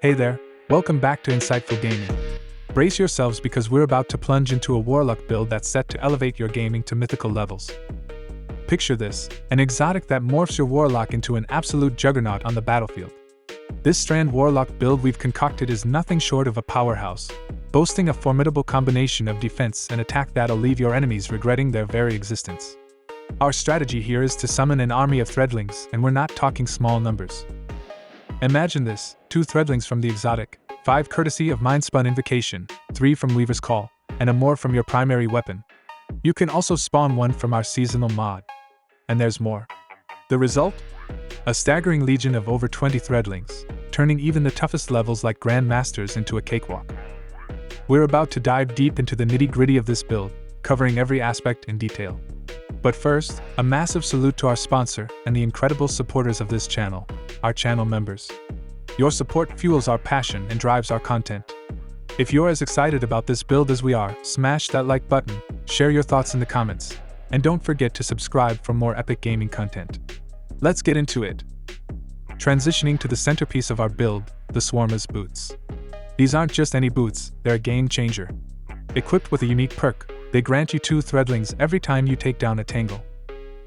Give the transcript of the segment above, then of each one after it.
Hey there, welcome back to Insightful Gaming. Brace yourselves because we're about to plunge into a Warlock build that's set to elevate your gaming to mythical levels. Picture this, an exotic that morphs your Warlock into an absolute juggernaut on the battlefield. This Strand Warlock build we've concocted is nothing short of a powerhouse, boasting a formidable combination of defense and attack that'll leave your enemies regretting their very existence. Our strategy here is to summon an army of Threadlings, and we're not talking small numbers. Imagine this, 2 Threadlings from the exotic, 5 courtesy of Mindspun Invocation, 3 from Weaver's Call, and a more from your primary weapon. You can also spawn 1 from our seasonal mod. And there's more. The result? A staggering legion of over 20 Threadlings, turning even the toughest levels like grandmasters into a cakewalk. We're about to dive deep into the nitty-gritty of this build, covering every aspect in detail. But first, a massive salute to our sponsor and the incredible supporters of this channel, our channel members. Your support fuels our passion and drives our content. If you're as excited about this build as we are, smash that like button, share your thoughts in the comments, and don't forget to subscribe for more epic gaming content. Let's get into it. Transitioning to the centerpiece of our build, the Swarmer's boots. These aren't just any boots, they're a game changer. Equipped with a unique perk, they grant you 2 Threadlings every time you take down a Tangle.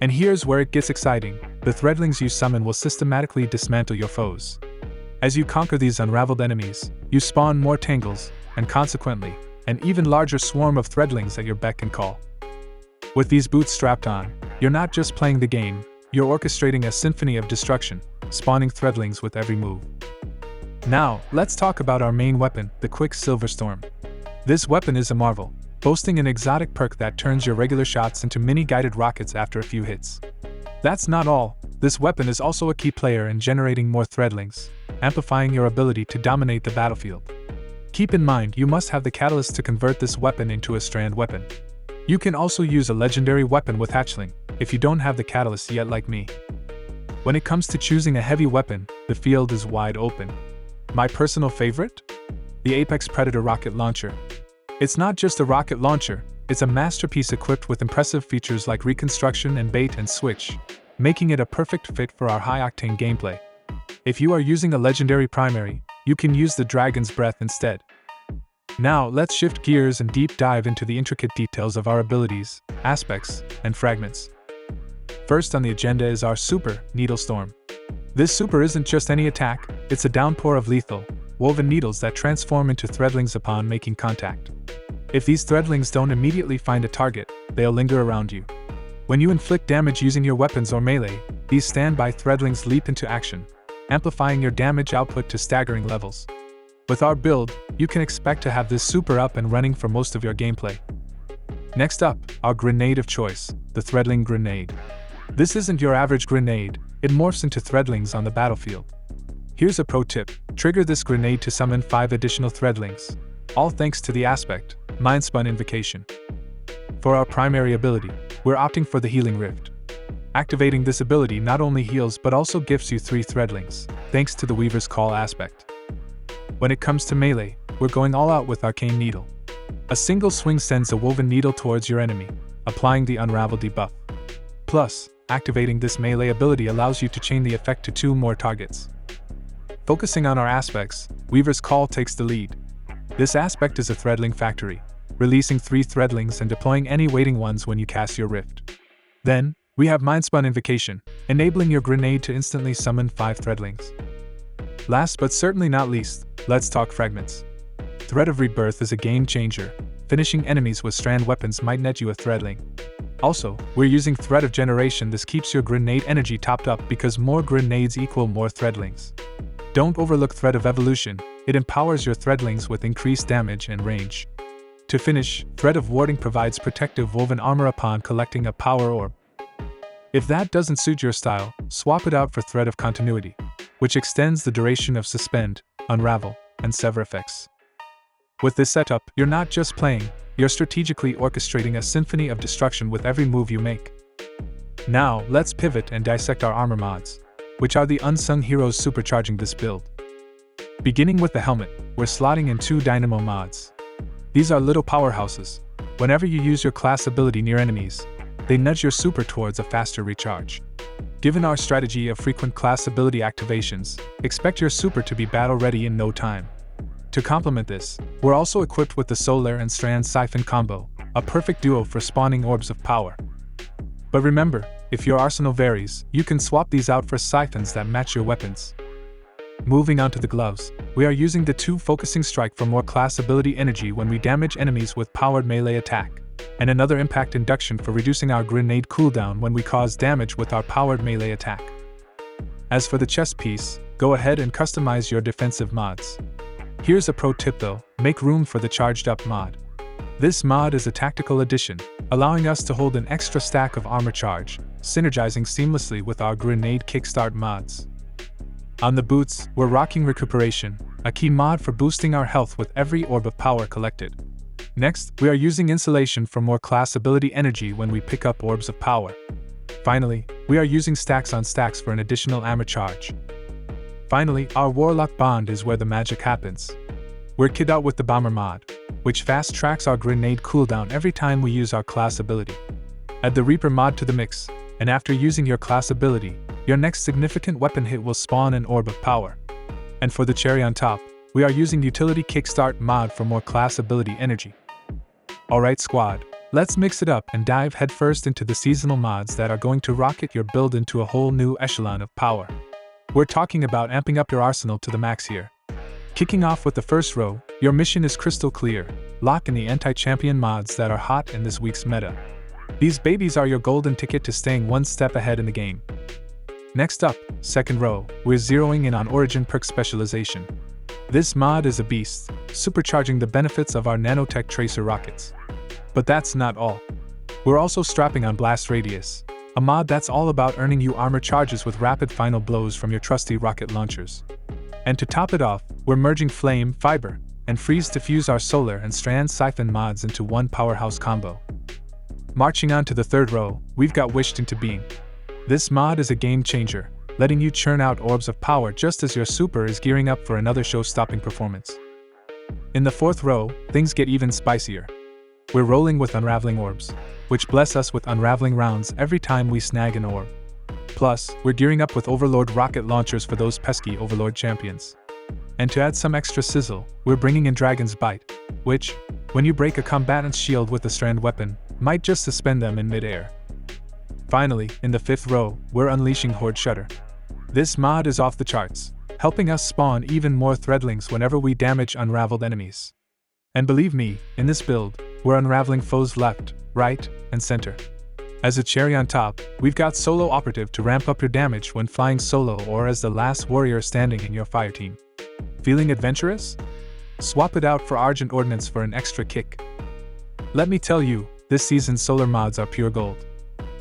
And here's where it gets exciting, the Threadlings you summon will systematically dismantle your foes. As you conquer these unraveled enemies, you spawn more Tangles, and consequently, an even larger swarm of Threadlings at your beck and call. With these boots strapped on, you're not just playing the game, you're orchestrating a symphony of destruction, spawning Threadlings with every move. Now, let's talk about our main weapon, the Quicksilver Storm. This weapon is a marvel, boasting an exotic perk that turns your regular shots into mini-guided rockets after a few hits. That's not all, this weapon is also a key player in generating more Threadlings, amplifying your ability to dominate the battlefield. Keep in mind you must have the catalyst to convert this weapon into a strand weapon. You can also use a legendary weapon with Hatchling, if you don't have the catalyst yet like me. When it comes to choosing a heavy weapon, the field is wide open. My personal favorite? The Apex Predator Rocket Launcher. It's not just a rocket launcher, it's a masterpiece equipped with impressive features like reconstruction and bait and switch, making it a perfect fit for our high-octane gameplay. If you are using a legendary primary, you can use the Dragon's Breath instead. Now let's shift gears and deep dive into the intricate details of our abilities, aspects, and fragments. First on the agenda is our super, Needle Storm. This super isn't just any attack, it's a downpour of lethal, woven needles that transform into Threadlings upon making contact. If these Threadlings don't immediately find a target, they'll linger around you. When you inflict damage using your weapons or melee, these standby Threadlings leap into action, amplifying your damage output to staggering levels. With our build, you can expect to have this super up and running for most of your gameplay. Next up, our grenade of choice, the Threadling Grenade. This isn't your average grenade, it morphs into Threadlings on the battlefield. Here's a pro tip, trigger this grenade to summon 5 additional Threadlings, all thanks to the aspect, Mindspun Invocation. For our primary ability, we're opting for the Healing Rift. Activating this ability not only heals but also gifts you 3 Threadlings, thanks to the Weaver's Call aspect. When it comes to melee, we're going all out with Arcane Needle. A single swing sends a woven needle towards your enemy, applying the Unravel debuff. Plus, activating this melee ability allows you to chain the effect to 2 more targets. Focusing on our aspects, Weaver's Call takes the lead. This aspect is a Threadling factory, releasing 3 Threadlings and deploying any waiting ones when you cast your Rift. Then, we have Mindspun Invocation, enabling your grenade to instantly summon 5 Threadlings. Last but certainly not least, let's talk Fragments. Thread of Rebirth is a game changer, finishing enemies with strand weapons might net you a Threadling. Also, we're using Thread of Generation. This keeps your grenade energy topped up because more grenades equal more Threadlings. Don't overlook Thread of Evolution, it empowers your Threadlings with increased damage and range. To finish, Thread of Warding provides protective woven armor upon collecting a power orb. If that doesn't suit your style, swap it out for Thread of Continuity, which extends the duration of Suspend, Unravel, and Sever effects. With this setup, you're not just playing, you're strategically orchestrating a symphony of destruction with every move you make. Now, let's pivot and dissect our armor mods, which are the unsung heroes supercharging this build. Beginning with the helmet, we're slotting in 2 dynamo mods. These are little powerhouses. Whenever you use your class ability near enemies, they nudge your super towards a faster recharge. Given our strategy of frequent class ability activations, expect your super to be battle ready in no time. To complement this, we're also equipped with the Solar and Strand Siphon combo, a perfect duo for spawning orbs of power. But remember, if your arsenal varies, you can swap these out for siphons that match your weapons. Moving on to the gloves, we are using the 2 Focusing Strike for more class ability energy when we damage enemies with powered melee attack, and another Impact Induction for reducing our grenade cooldown when we cause damage with our powered melee attack. As for the chest piece, go ahead and customize your defensive mods. Here's a pro tip though, make room for the Charged Up mod. This mod is a tactical addition, allowing us to hold an extra stack of armor charge, synergizing seamlessly with our grenade kickstart mods. On the boots, we're rocking Recuperation, a key mod for boosting our health with every orb of power collected. Next, we are using Insulation for more class ability energy when we pick up orbs of power. Finally, we are using Stacks on Stacks for an additional armor charge. Finally, our Warlock Bond is where the magic happens. We're kitted out with the Bomber mod, which fast tracks our grenade cooldown every time we use our class ability. Add the Reaper mod to the mix, and after using your class ability, your next significant weapon hit will spawn an orb of power. And for the cherry on top, we are using Utility Kickstart mod for more class ability energy. Alright squad, let's mix it up and dive headfirst into the seasonal mods that are going to rocket your build into a whole new echelon of power. We're talking about amping up your arsenal to the max here. Kicking off with the first row, your mission is crystal clear: lock in the anti-champion mods that are hot in this week's meta. These babies are your golden ticket to staying one step ahead in the game. Next up, second row, we're zeroing in on Origin Perk Specialization. This mod is a beast, supercharging the benefits of our nanotech tracer rockets. But that's not all. We're also strapping on Blast Radius, a mod that's all about earning you armor charges with rapid final blows from your trusty rocket launchers. And to top it off, we're merging Flame, Fiber, and Freeze to fuse our Solar and Strand Siphon mods into one powerhouse combo. Marching on to the third row, we've got Wished into Being. This mod is a game changer, letting you churn out orbs of power just as your super is gearing up for another show-stopping performance. In the fourth row, things get even spicier. We're rolling with Unraveling Orbs, which bless us with unraveling rounds every time we snag an orb. Plus, we're gearing up with Overlord rocket launchers for those pesky Overlord champions. And to add some extra sizzle, we're bringing in Dragon's Bite, which, when you break a combatant's shield with a strand weapon, might just suspend them in mid-air. Finally, in the fifth row, we're unleashing Horde Shudder. This mod is off the charts, helping us spawn even more Threadlings whenever we damage unraveled enemies. And believe me, in this build, we're unraveling foes left, right, and center. As a cherry on top, we've got Solo Operative to ramp up your damage when flying solo or as the last warrior standing in your fire team. Feeling adventurous? Swap it out for Argent Ordnance for an extra kick. Let me tell you, this season's solar mods are pure gold.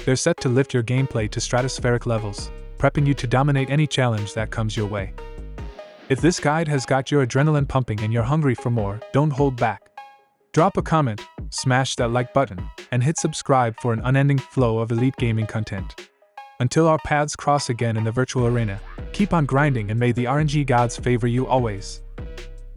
They're set to lift your gameplay to stratospheric levels, prepping you to dominate any challenge that comes your way. If this guide has got your adrenaline pumping and you're hungry for more, don't hold back. Drop a comment, smash that like button, and hit subscribe for an unending flow of elite gaming content. Until our paths cross again in the virtual arena, keep on grinding and may the RNG gods favor you always.